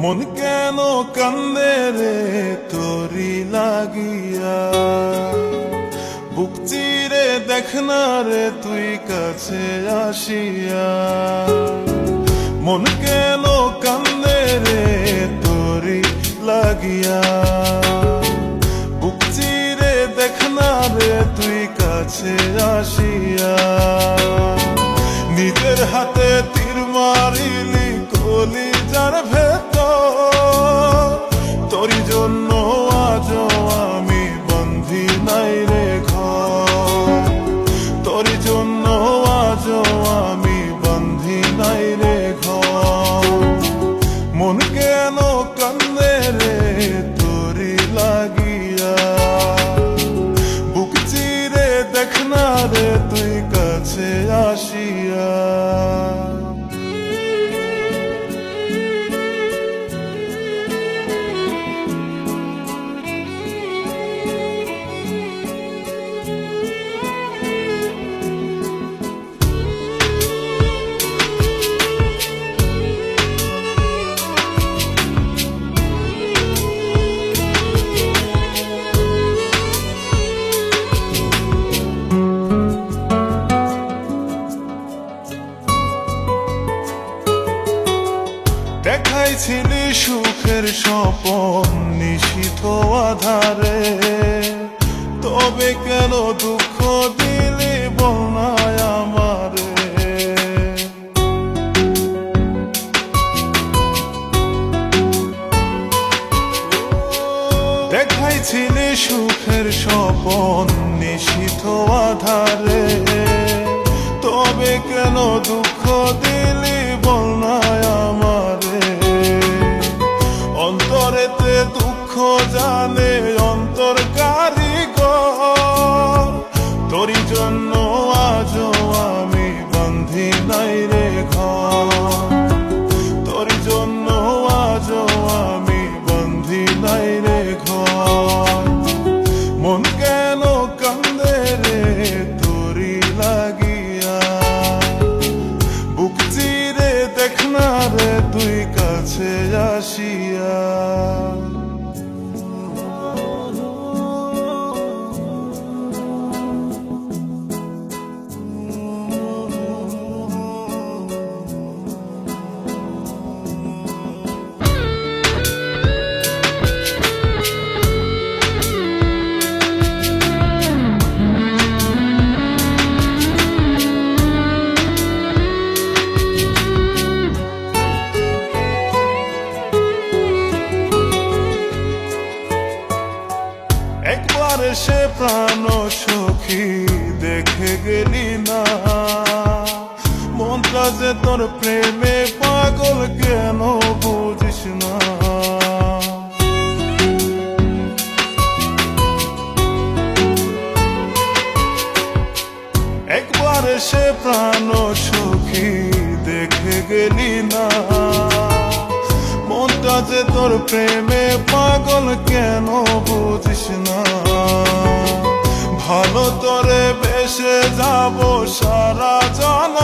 মন কেন কান্দে রে তোরি লাগিয়া, বুক চিরে দেখ না রে তুই কাছে আসিয়া। মন কেন কান্দে রে তোরি লাগিয়া, বুক চিরে দেখ না রে তুই কাছে আসিয়া। নিজের হাতে তীর মারিলি কলিজার ভেতর, তোরি জন্য আজও আমি বন্ধি নাই রে ঘর, তোরি জন্য আজও আমি বন্ধি নাই রে ঘর। মন কেন কান্দে রে তোরি লাগিয়া, বুক চিরে দেখ না রে তুই কাছে আসিয়া। দেখাইছিলি সুখের স্বপন নিশীথ আধারে, তবে কেন দুঃখ দিলি বলনায় আমারে। দেখাইছিলি সুখের স্বপন নিশীথ আধারে, তবে কেন দুঃখ দিলি বলনায় আমারে। অন্তরেতে দুঃখ জানে অন্তর কারিগর, তোরি জন্য আজও আমি বন্ধি নাই রে ঘর, তোরি জন্য আজও আমি বন্ধি নাই রে ঘর। মন কেন কান্দে রে তোরি লাগিয়া, বুক চিরে দেখ না রে তুই কাছে আসিয়া। একবার এসে প্রাণ সখী দেখে গেলি না, মনটা যে তোর প্রেমে পাগল কেন বুঝিস না। একবার এসে প্রাণ সখী দেখে গেলি না, মনটা যে তোর প্রেমে পাগল কেন বুঝিস না। ভালো তোরে বেসে যাব সারা জনম,